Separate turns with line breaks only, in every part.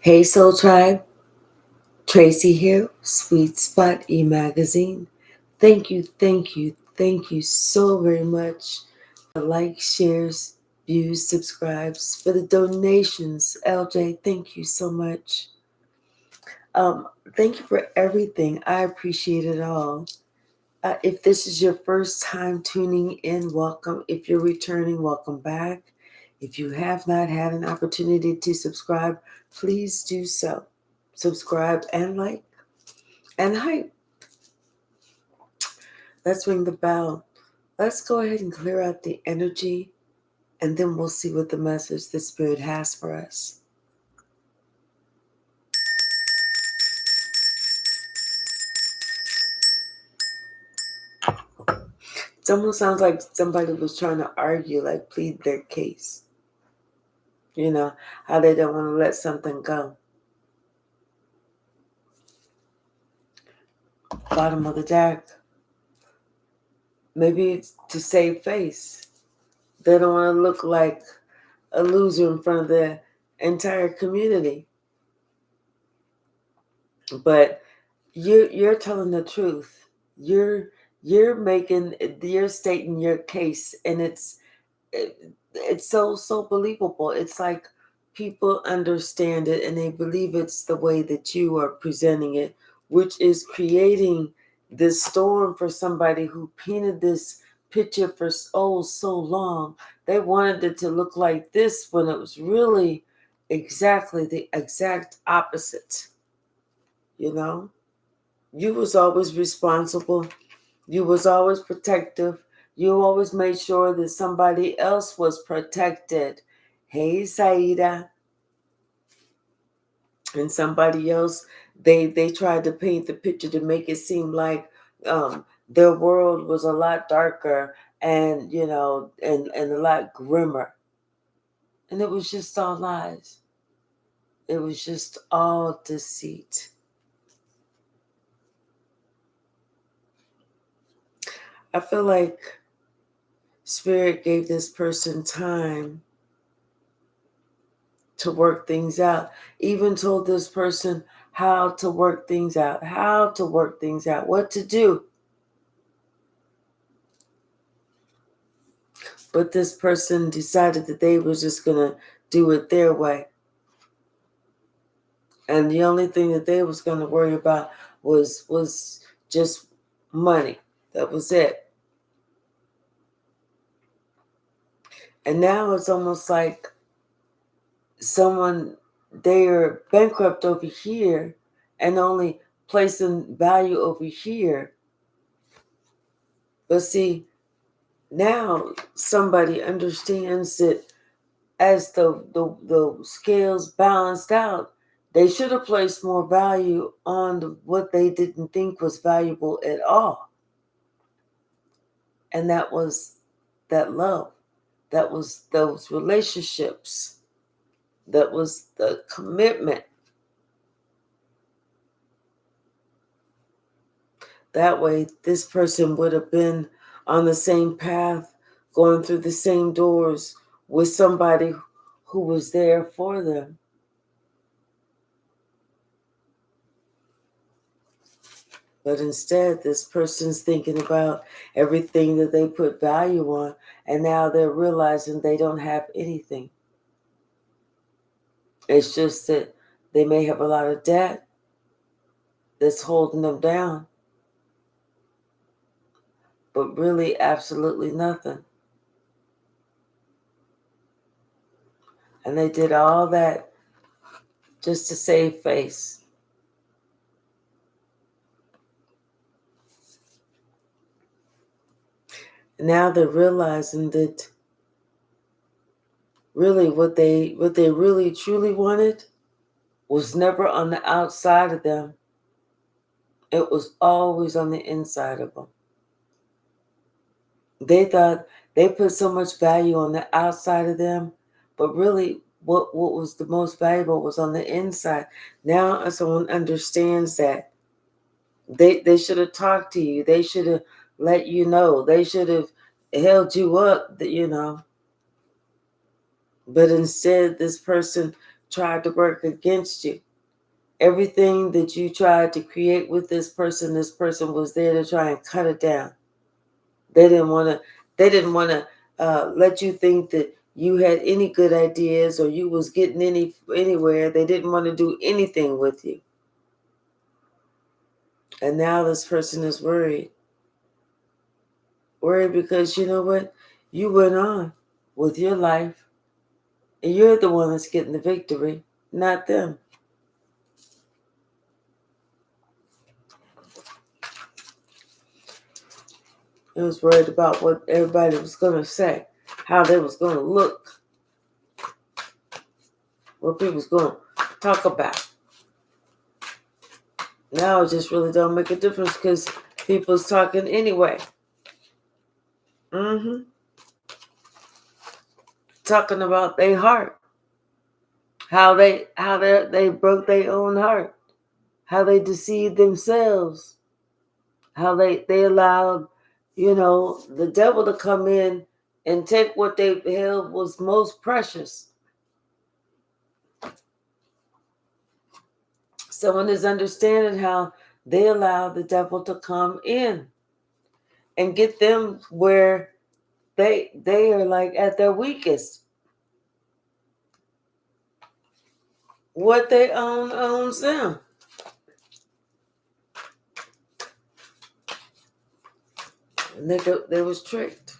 Hey Soul Tribe, Tracy here, Sweet Spot e-magazine. Thank you so very much for likes, shares, views, subscribes, for the donations. LJ, thank you so much. Um, Thank you for everything. I appreciate it all. If this is your first time tuning in, welcome. If you're returning, welcome back. If you have not had an opportunity to subscribe, please do so. Subscribe and like and hype. Let's ring the bell. Let's go ahead and clear out the energy, and then we'll see what the message the Spirit has for us. It almost sounds like somebody was trying to argue, like plead their case. You know, how they don't want to let something go. Bottom of the deck. Maybe it's to save face. They don't want to look like a loser in front of the entire community. But you're telling the truth. You're stating your case, and it's so believable. It's like people understand it and they believe it's the way that you are presenting it, which is creating this storm for somebody who painted this picture for so long. They wanted it to look like this when it was really exactly the exact opposite. You know, you was always responsible. You was always protective. You always made sure that somebody else was protected. Hey, Saida. And somebody else, they tried to paint the picture to make it seem like their world was a lot darker and, and a lot grimmer. And it was just all lies. It was just all deceit. I feel like Spirit gave this person time to work things out. Even told this person how to work things out, what to do. But this person decided that they were just going to do it their way. And the only thing that they was going to worry about was just money. That was it. And now it's almost like they're bankrupt over here and only placing value over here. But see, now somebody understands that as the scales balanced out, they should have placed more value on what they didn't think was valuable at all. And that was that love. That was those relationships. That was the commitment. That way, this person would have been on the same path, going through the same doors with somebody who was there for them. But instead, this person's thinking about everything that they put value on, and now they're realizing they don't have anything. It's just that they may have a lot of debt that's holding them down, but really absolutely nothing. And they did all that just to save face. Now they're realizing that really what they really truly wanted was never on the outside of them. It was always on the inside of them. They thought they put so much value on the outside of them, but really what was the most valuable was on the inside. Now someone understands that they should have talked to you. They should have let you know. They should have held you up, But instead, this person tried to work against you. Everything that you tried to create with this person was there to try and cut it down. They didn't want to. They didn't want to let you think that you had any good ideas or you was getting anywhere. They didn't want to do anything with you. And now this person is worried. Worried because you know what? You went on with your life, and you're the one that's getting the victory, not them. It was worried about what everybody was going to say, how they was going to look, what people was going to talk about. Now it just really don't make a difference because people's talking anyway. Talking about their heart, how they broke their own heart, how they deceived themselves, how they allowed, the devil to come in and take what they held was most precious. Someone is understanding how they allow the devil to come in and get them where they are like at their weakest. What they own owns them. And they was tricked.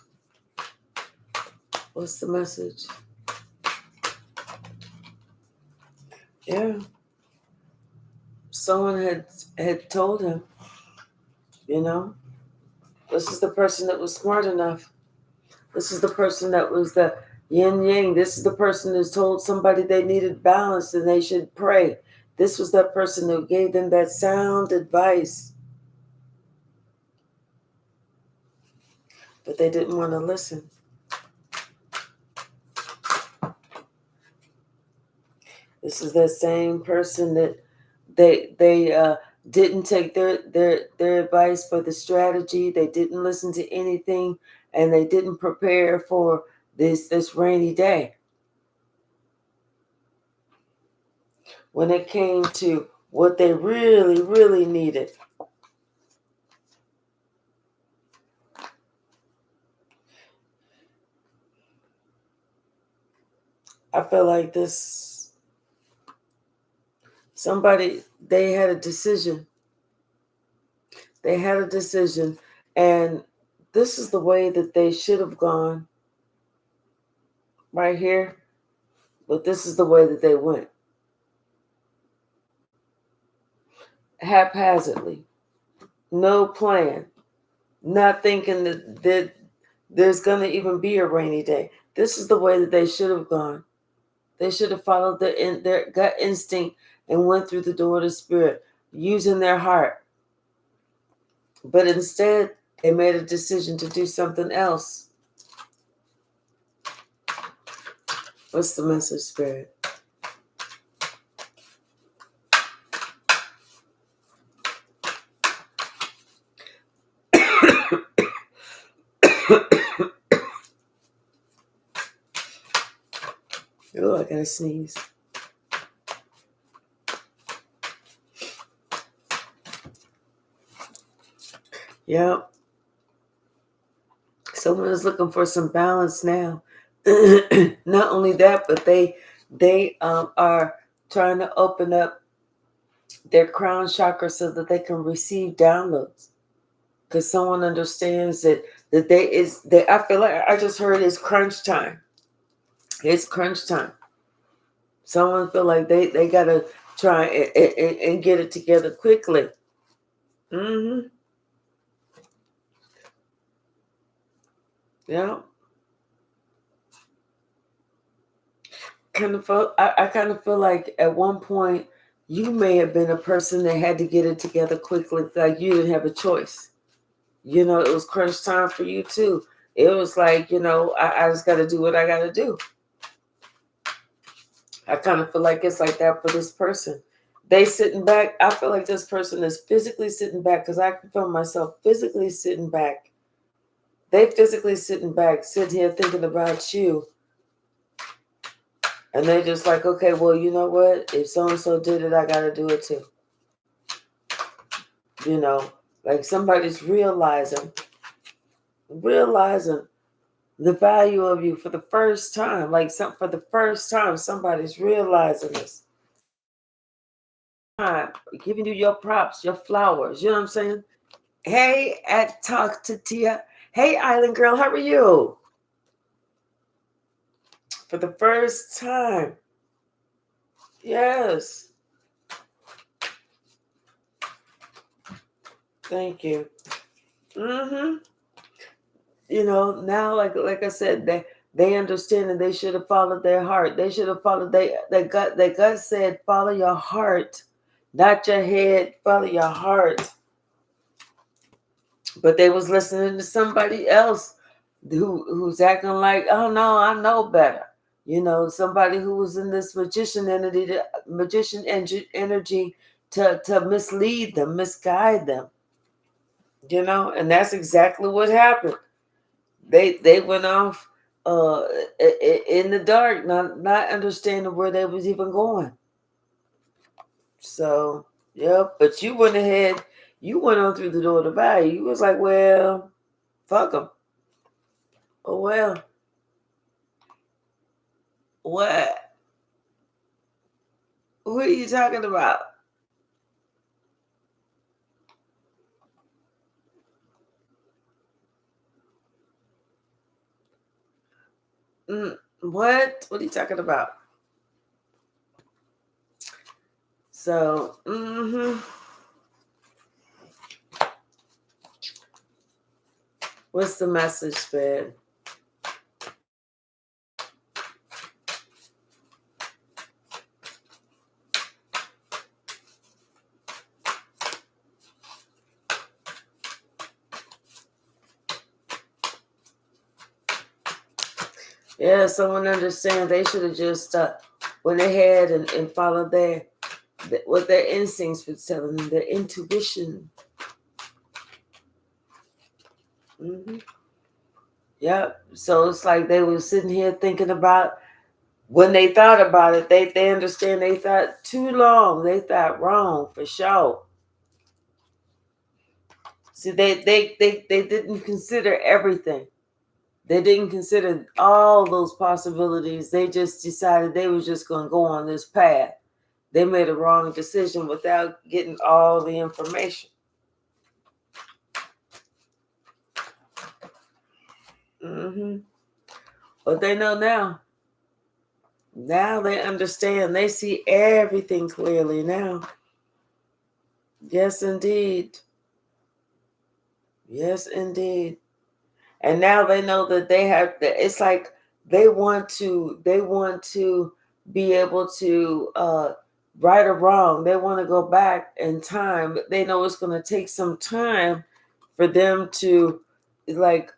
What's the message? Yeah. Someone had told him, this is the person that was smart enough. This is the person that was the yin yang. This is the person who told somebody they needed balance and they should pray. This was that person who gave them that sound advice. But they didn't want to listen. This is that same person that they didn't take their advice for the strategy. They didn't listen to anything, and they didn't prepare for this rainy day. When it came to what they really, really needed. I feel like they had a decision. They had a decision, and this is the way that they should have gone right here, but this is the way that they went. Haphazardly. No plan. Not thinking that there's going to even be a rainy day. This is the way that they should have gone. They should have followed their gut instinct and went through the door of the Spirit, using their heart. But instead, they made a decision to do something else. What's the message, Spirit? Oh, I gotta sneeze. Yep. Someone is looking for some balance now. Not only that, but they are trying to open up their crown chakra so that they can receive downloads. Because someone understands that I feel like I just heard it's crunch time. It's crunch time. Someone feel like they gotta try and get it together quickly. Yeah. I kind of feel like at one point you may have been a person that had to get it together quickly, like you didn't have a choice. It was crunch time for you too. It was like, I just got to do what I got to do. I kind of feel like it's like that for this person. They sitting back. I feel like this person is physically sitting back because I can feel myself physically sitting back. They physically sitting back, sitting here thinking about you. And they're just like, okay, well, you know what? If so-and-so did it, I got to do it too. You know, like somebody's realizing the value of you for the first time. Like for the first time, somebody's realizing this. Giving you your props, your flowers. You know what I'm saying? Hey, at Talk to Tia. Hey, Island Girl, how are you? For the first time. Yes. Thank you. Mm-hmm. You know, now like I said, they understand and they should have followed their heart. They should have followed their gut. Their gut said, follow your heart, not your head, follow your heart. But they was listening to somebody else who's acting like, oh no, I know better. You know, somebody who was in this energy to mislead them, misguide them. You know, and that's exactly what happened. They went off in the dark, not understanding where they was even going. So, yep. But you went ahead, you went on through the door to value. You was like, well, fuck them. Oh well. What? What are you talking about? What? What are you talking about? So, what's the message, Ben? Yeah, someone understand they should have just went ahead and followed what their instincts was telling them, their intuition. Yep. So it's like they were sitting here thinking about when they thought about it, they understand they thought too long. They thought wrong for sure. See, they didn't consider everything. They didn't consider all those possibilities. They just decided they was just going to go on this path. They made a wrong decision without getting all the information. But they know now. Now they understand. They see everything clearly now. Yes, indeed. Yes, indeed. And now they know that they have. It's like they want to. They want to be able to right or wrong. They want to go back in time. But they know it's going to take some time for them to like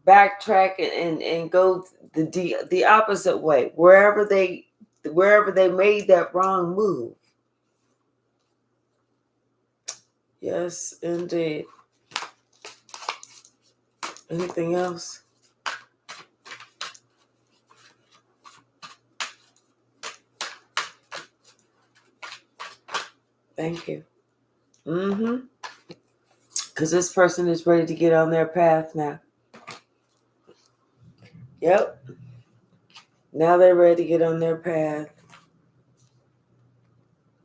backtrack and go the opposite way wherever they made that wrong move. Yes, indeed. Anything else? Thank you. Because this person is ready to get on their path now. Yep. Now they're ready to get on their path.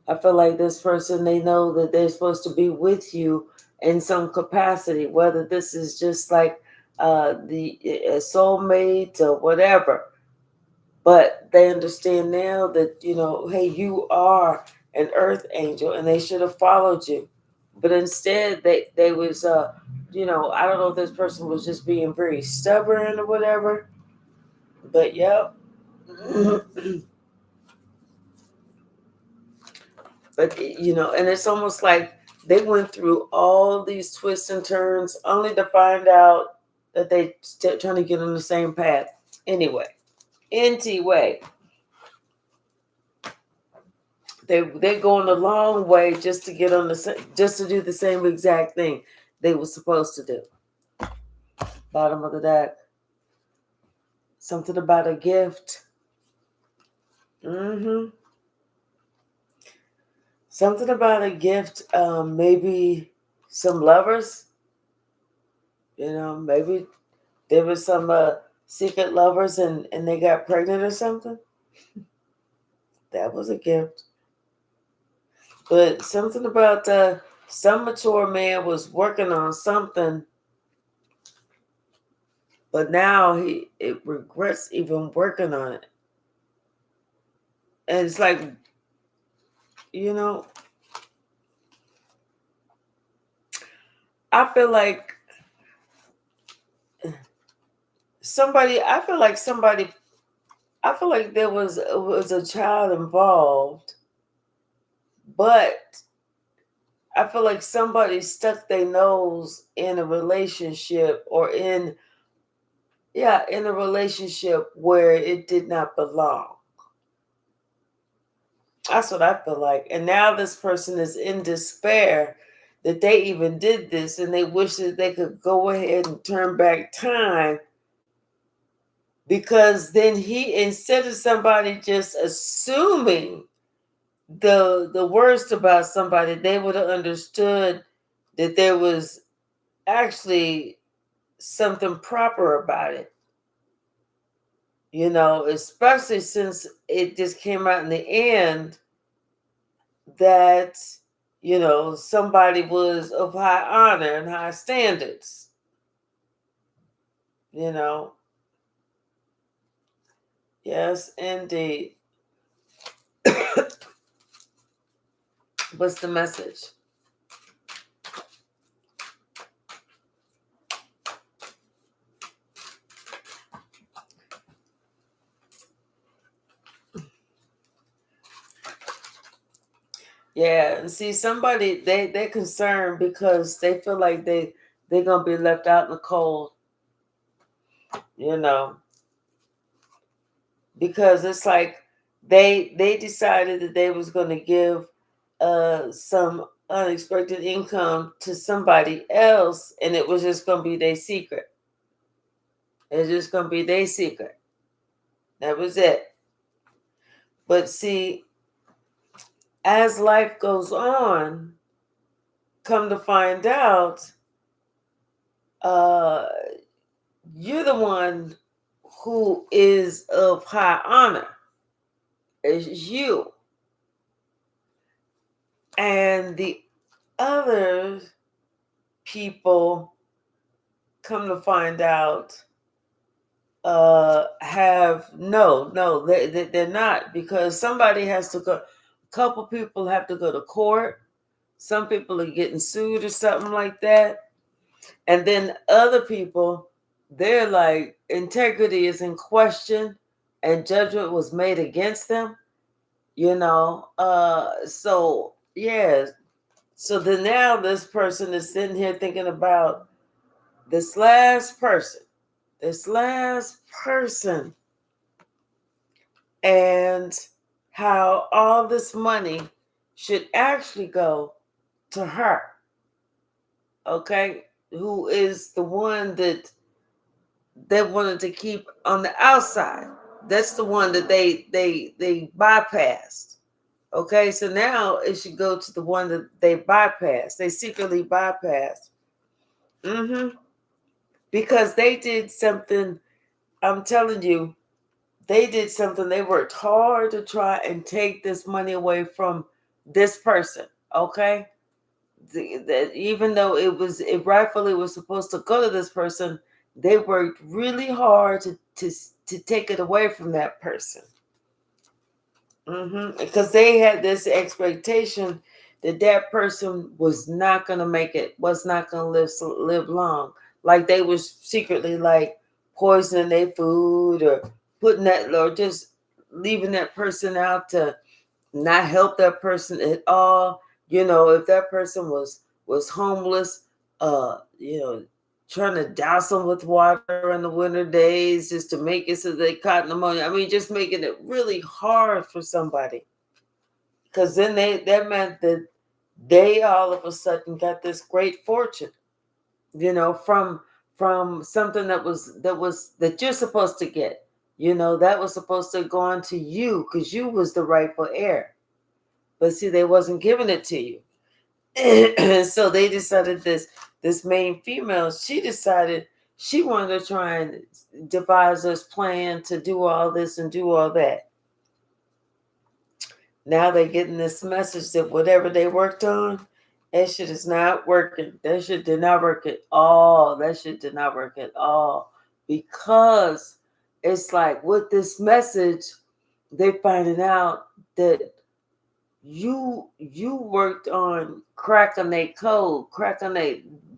I feel like this person, they know that they're supposed to be with you in some capacity, whether this is just like the soulmate or whatever. But they understand now that, you know, hey, you are an earth angel and they should have followed you. But instead, they was, you know, I don't know if this person was just being very stubborn or whatever. But, yep. But, you know, and it's almost like they went through all these twists and turns only to find out that they trying to get on the same path. Anyway. They're going a long way just to get on just to do the same exact thing they were supposed to do. Bottom of the deck. Something about a gift. Mm-hmm. Something about a gift, maybe some lovers, maybe there was some secret lovers and they got pregnant or something. That was a gift. But something about some mature man was working on something, but now it regrets even working on it. And it's like, you know, I feel like somebody, I feel like there was a child involved, but I feel like somebody stuck their nose in a relationship or in a relationship where it did not belong. That's what I feel like. And now this person is in despair that they even did this and they wish that they could go ahead and turn back time, because then instead of somebody just assuming the worst about somebody, they would have understood that there was actually something proper about it. Especially since it just came out in the end that somebody was of high honor and high standards. you know yes, indeed. What's the message? Yeah, and see, somebody, they're concerned because they feel like they're gonna be left out in the cold, you know because it's like they decided that they was going to give some unexpected income to somebody else, and it was just going to be their secret. It's just going to be their secret. That was it. But see, as life goes on, come to find out, uh, you're the one who is of high honor. It's you. And the other people, come to find out, have no, they're not, because somebody has to go. A couple people have to go to court. Some people are getting sued or something like that. And then other people, they're like, integrity is in question and judgment was made against them. So yeah. So then now this person is sitting here thinking about this last person, this last person, and how all this money should actually go to her, okay? Who is the one that they wanted to keep on the outside. That's the one that they bypassed. Okay, so now it should go to the one that they bypassed. They secretly bypassed. Because they did something. I'm telling you, they did something. They worked hard to try and take this money away from this person. Okay, even though it rightfully was supposed to go to this person, they worked really hard to take it away from that person. Because they had this expectation that that person was not going to make it, was not going to live long. Like they was secretly like poisoning their food, or putting that, or just leaving that person out to not help that person at all. If that person was homeless, trying to douse them with water in the winter days just to make it so they caught pneumonia. I mean, just making it really hard for somebody. Because then that meant that they all of a sudden got this great fortune, from something that you're supposed to get. That was supposed to go on to you because you was the rightful heir. But see, they wasn't giving it to you. So they decided this main female, she decided she wanted to try and devise this plan to do all this and do all that. Now they're getting this message that whatever they worked on, that shit is not working. That shit did not work at all. That shit did not work at all. Because it's like with this message, they finding out that you worked on cracking a code,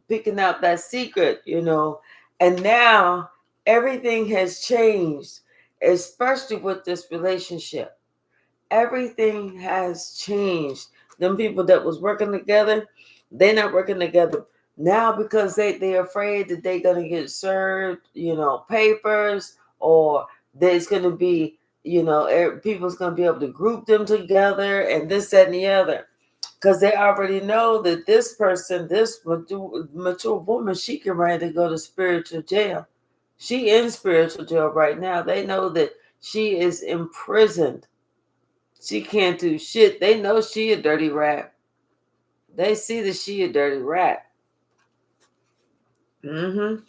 picking out that secret, and now everything has changed, especially with this relationship. Everything has changed. Them people that was working together, they're not working together now because they're afraid that they're gonna get served, papers, or there's gonna be, people's gonna be able to group them together and this, that, and the other. Because they already know that this person, this mature woman, she can ready to go to spiritual jail. She in spiritual jail right now. They know that she is imprisoned. She can't do shit. They know she a dirty rat. They see that she a dirty rat. And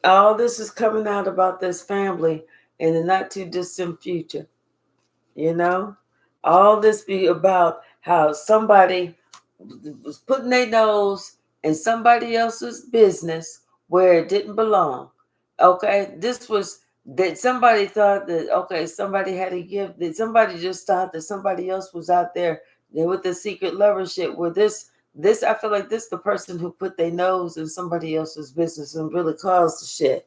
all this is coming out about this family in the not too distant future. All this be about how somebody was putting their nose in somebody else's business where it didn't belong. Okay, this was that somebody thought that, okay, somebody had a gift, that somebody just thought that somebody else was out there with the secret lover shit. Where this I feel like this the person who put their nose in somebody else's business and really caused the shit.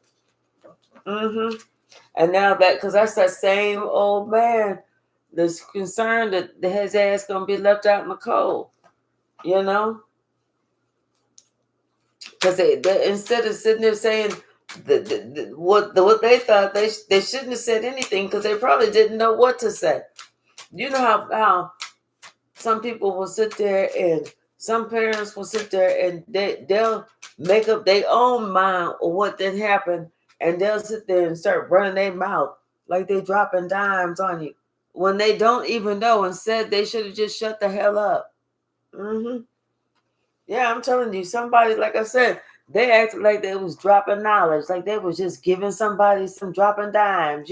And now that, because that's that same old man that's concerned that his ass gonna be left out in the cold, because they instead of sitting there saying what they thought, they shouldn't have said anything because they probably didn't know what to say. You know how some people will sit there and some parents will sit there and they'll make up their own mind of what did happen, and they'll sit there and start running their mouth like they dropping dimes on you when they don't even know, and said they should have just shut the hell up. Yeah, I'm telling you, somebody, like I said, they acted like they was dropping knowledge, like they was just giving somebody some dropping dimes,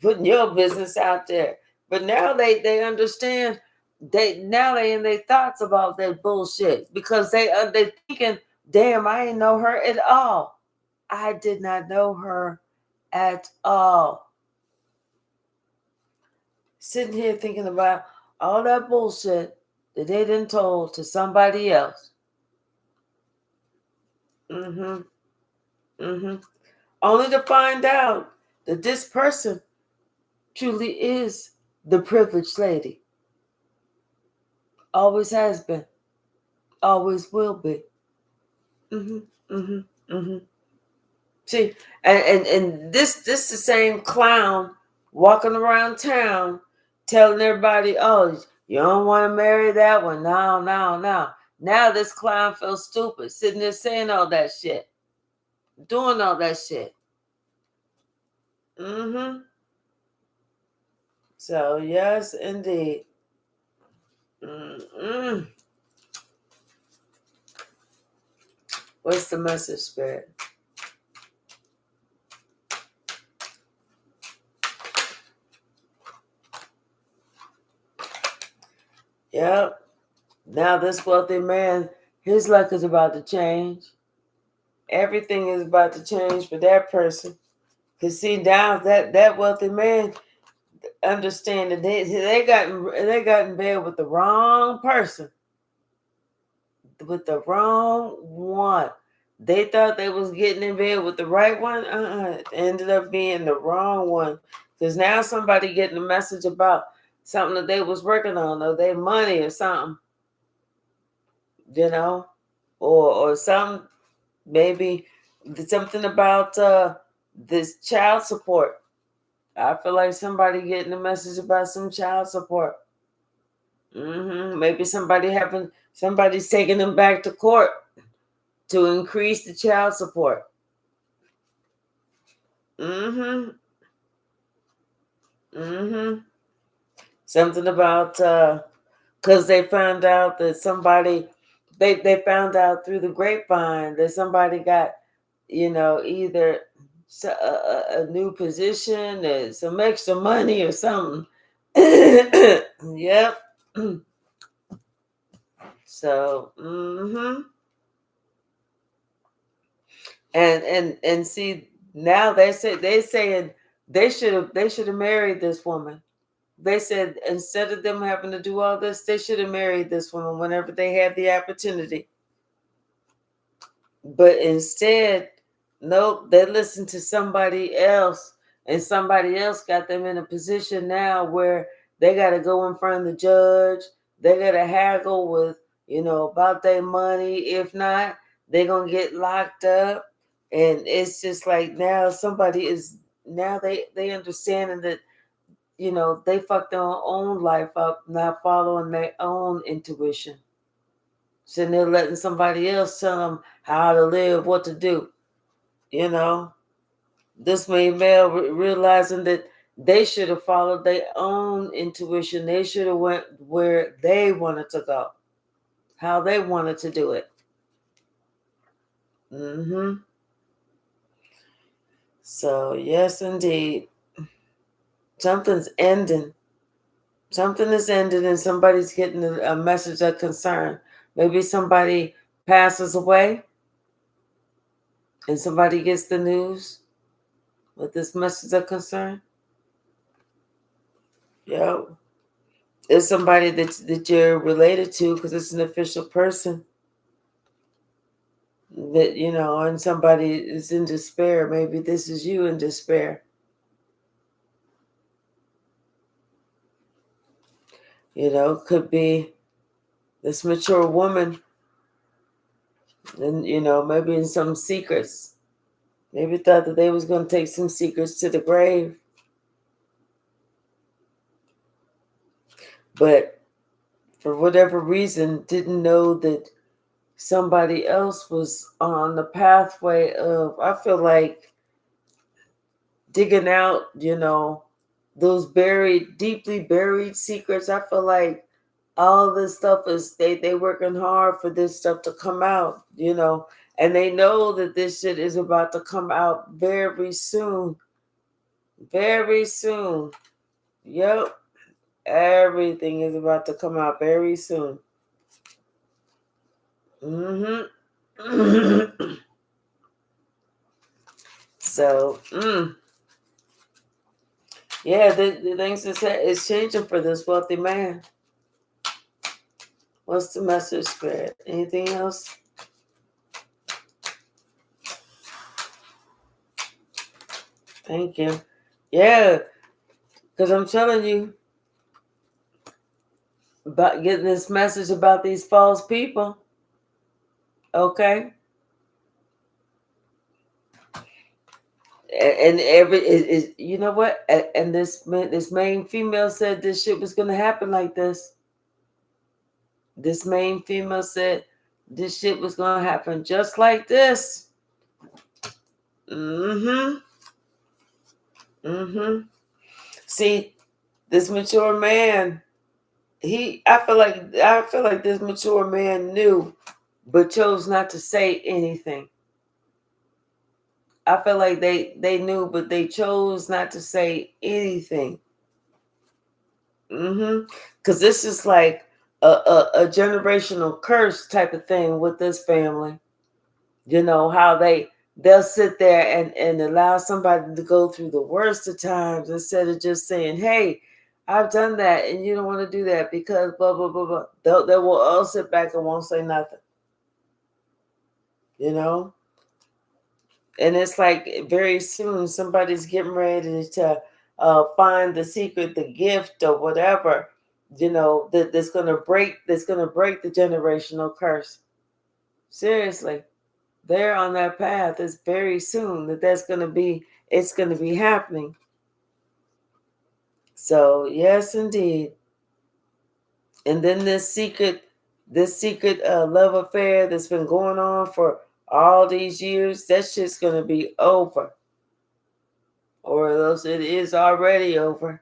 putting your business out there. But now they understand. They in their thoughts about that bullshit because they thinking, damn, I didn't know her at all. I did not know her at all. Sitting here thinking about all that bullshit that they done told to somebody else. Only to find out that this person truly is the privileged lady. Always has been. Always will be. See, and this the same clown walking around town telling everybody, oh, you don't want to marry that one. No, no, no. Now this clown feels stupid, sitting there saying all that shit, doing all that shit. So yes, indeed. What's the message, Spirit? Yep. Now this wealthy man, his luck is about to change. Everything is about to change for that person. Cause see, now that wealthy man understand that they got in bed with the wrong person, with the wrong one. They thought they was getting in bed with the right one. It ended up being the wrong one. Cause now somebody getting a message about something that they was working on, or their money or something, or some maybe something about this child support. I feel like somebody getting a message about some child support. Maybe somebody's taking them back to court to increase the child support. Mm-hmm. Something about because they found out that somebody they found out through the grapevine that somebody got, either a new position or some extra money or something. Yep. So, and see, now they saying they should have married this woman. They said instead of them having to do all this, they should have married this woman whenever they had the opportunity. But instead, nope, they listened to somebody else, and somebody else got them in a position now where they got to go in front of the judge. They got to haggle with, about their money. If not, they're going to get locked up. And it's just like now somebody is, now they understanding that, they fucked their own life up, not following their own intuition. Sitting there letting somebody else tell them how to live, what to do. You know, this made male realizing that they should have followed their own intuition. They should have went where they wanted to go, how they wanted to do it. So yes, indeed, something's ending. Something is ending, and somebody's getting a message of concern. Maybe somebody passes away, and somebody gets the news with this message of concern. Yeah, it's somebody that you're related to because it's an official person. That and somebody is in despair. Maybe this is you in despair. Could be this mature woman, and maybe in some secrets. Maybe thought that they was going to take some secrets to the grave, but for whatever reason, didn't know that somebody else was on the pathway of, I feel like, digging out, those deeply buried secrets. I feel like all this stuff is they working hard for this stuff to come out, and they know that this shit is about to come out very soon. Very soon. Yep. Everything is about to come out very soon. Mm-hmm. So, yeah, the things is changing for this wealthy man. What's the message, Spirit? Anything else? Thank you. Yeah, because I'm telling you about getting this message about these false people. Okay. And every is you know what? And this main female said this shit was gonna happen like this. This main female said this shit was gonna happen just like this. Mm-hmm. Mm-hmm. See, this mature man, I feel like this mature man knew, but chose not to say anything. I feel like they knew, but they chose not to say anything. Because this is like a generational curse type of thing with this family. How they'll sit there and allow somebody to go through the worst of times instead of just saying, "Hey, I've done that, and you don't want to do that because blah blah blah blah." They will all sit back and won't say nothing. You know, and it's like very soon somebody's getting ready to find the secret, the gift, or whatever. That's gonna break the generational curse. Seriously, they're on that path. It's very soon that's gonna be. It's gonna be happening. So yes, indeed. And then this secret love affair that's been going on for all these years, that shit's gonna be over, or else it is already over.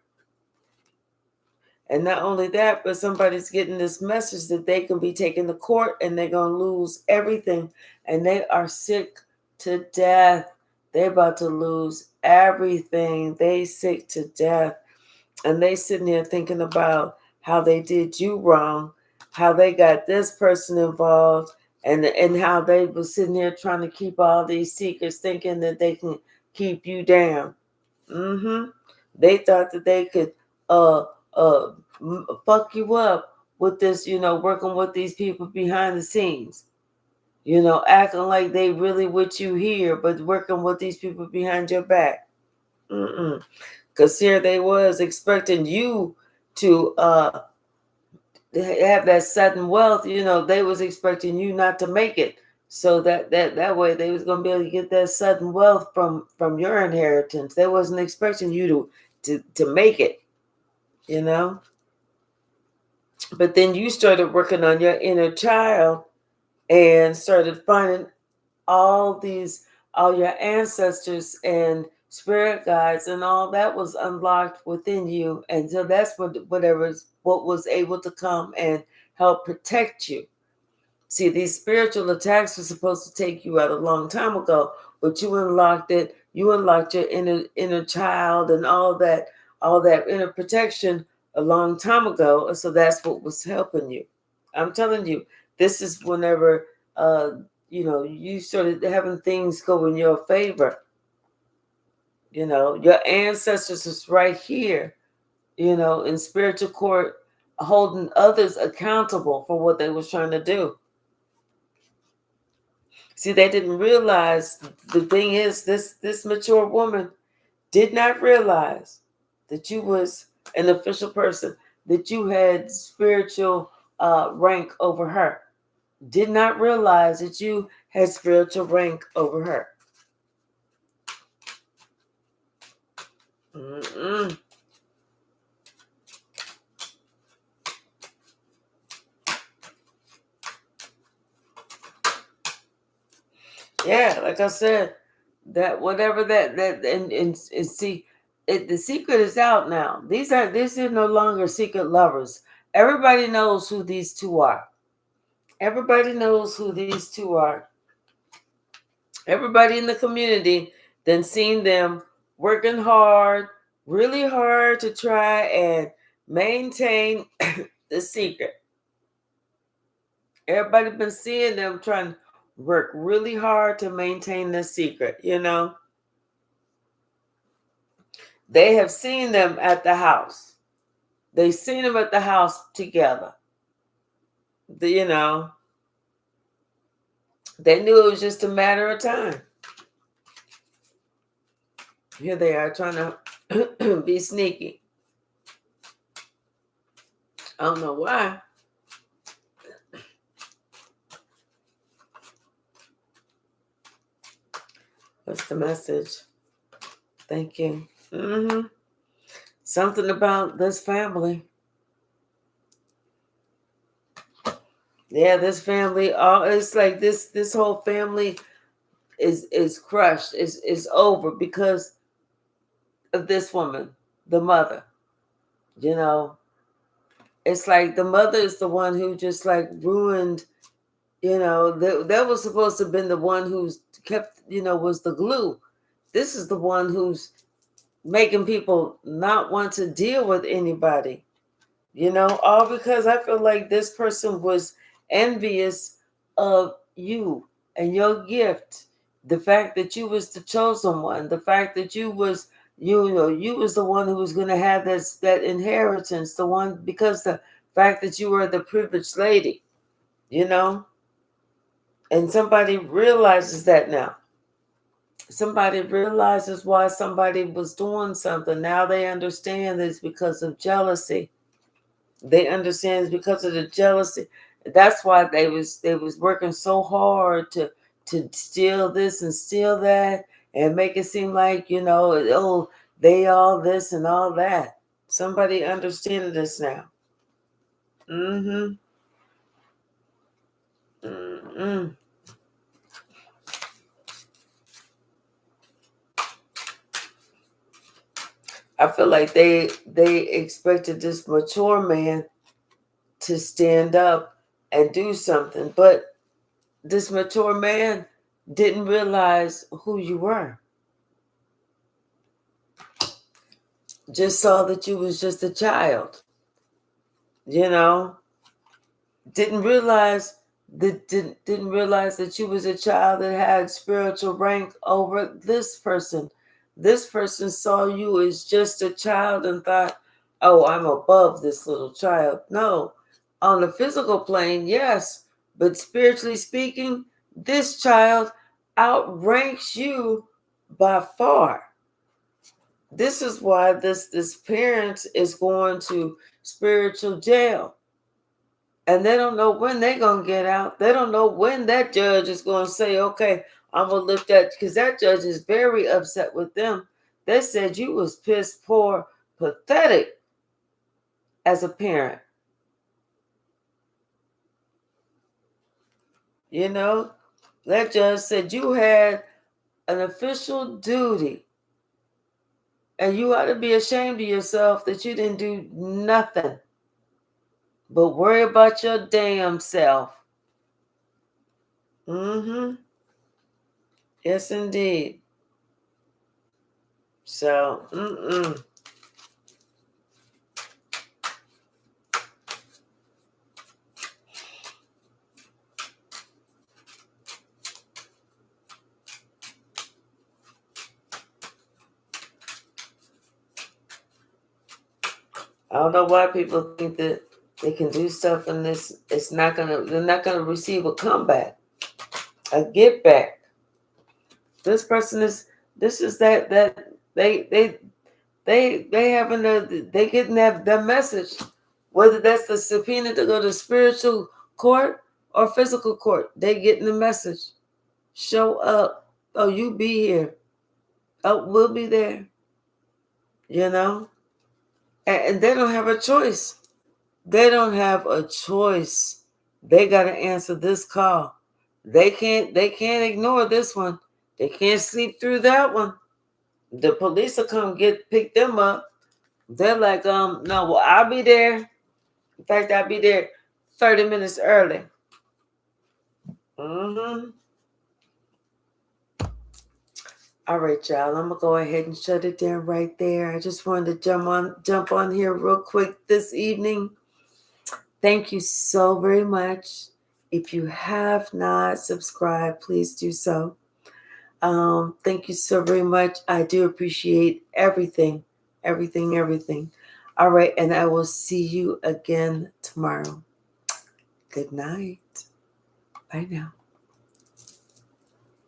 And not only that, but somebody's getting this message that they can be taken to court and they're going to lose everything. And they are sick to death. They're about to lose everything. They sick to death. And they sitting there thinking about how they did you wrong, how they got this person involved, and how they were sitting there trying to keep all these secrets, thinking that they can keep you down. They thought that they could uh uh fuck you up with this, working with these people behind the scenes, acting like they really with you here, but working with these people behind your back. Because here they was expecting you to have that sudden wealth. They was expecting you not to make it, so that way they was gonna be able to get that sudden wealth from your inheritance. They wasn't expecting you to make it, you know. But then you started working on your inner child and started finding all these all your ancestors and spirit guides and all that was unlocked within you, and so that's what was able to come and help protect you. See, these spiritual attacks were supposed to take you out a long time ago, but you unlocked it. You unlocked your inner child and all that inner protection a long time ago. So that's what was helping you. I'm telling you, this is whenever you started having things go in your favor. Your ancestors is right here, in spiritual court, holding others accountable for what they was trying to do. See, they didn't realize. The thing is, this mature woman did not realize that you was an official person, that you had spiritual rank over her. Did not realize that you had spiritual rank over her. Mm-mm. Yeah, like I said, that whatever that and see, the secret is out now. These are no longer secret lovers. Everybody knows who these two are. Everybody knows who these two are. Everybody in the community then seen them working hard, really hard to try and maintain the secret. Everybody been seeing them trying to work really hard to maintain the secret, They have seen them at the house. They seen them at the house together. The, they knew it was just a matter of time. Here they are trying to be sneaky. I don't know why. What's the message? Thank you. Something about this family. Yeah, this family. It's like this whole family is crushed. Is over because of this woman, the mother. It's like the mother is the one who just like ruined. That was supposed to have been the one who's kept. Was the glue. This is the one who's making people not want to deal with anybody. All because I feel like this person was envious of you and your gift. The fact that you was the chosen one, the fact that you was, you was the one who was going to have that inheritance, the one, because the fact that you were the privileged lady, and somebody realizes that now. Somebody realizes why somebody was doing something. Now they understand it's because of jealousy. They understand it's because of the jealousy. That's why they was working so hard to steal this and steal that and make it seem like, oh, they all this and all that. Somebody understands this now. Mm-hmm. Mm-hmm. I feel like they expected this mature man to stand up and do something, but this mature man didn't realize who you were. Just saw that you was just a child, you know. Didn't realize didn't realize that you was a child that had spiritual rank over this person. This person saw you as just a child and thought, "Oh, I'm above this little child." No, on the physical plane, yes, but spiritually speaking, this child outranks you by far. This is why this parent is going to spiritual jail, and they don't know when they're going to get out. They don't know when that judge is going to say, okay, I'm going to lift that, because that judge is very upset with them. They said you was piss poor, pathetic as a parent. You know, that judge said you had an official duty, and you ought to be ashamed of yourself that you didn't do nothing but worry about your damn self. Mm-hmm. Yes, indeed. So, I don't know why people think that they can do stuff and this, they're not gonna receive a comeback, a get back. This person is, this is that they having they getting that message, whether that's the subpoena to go to spiritual court or physical court. They getting the message. Show up. Oh, you be here. Oh, we'll be there. You know, and they don't have a choice. They don't have a choice. They got to answer this call. They can't ignore this one. They can't sleep through that one. The police will come pick them up. They're like, no, well, I'll be there. In fact, I'll be there 30 minutes early. Mm-hmm. All right, y'all. I'm gonna go ahead and shut it down right there. I just wanted to jump on here real quick this evening. Thank you so very much. If you have not subscribed, please do so. Thank you so very much. I do appreciate everything, everything, everything. All right, and I will see you again tomorrow. Good night. Bye now.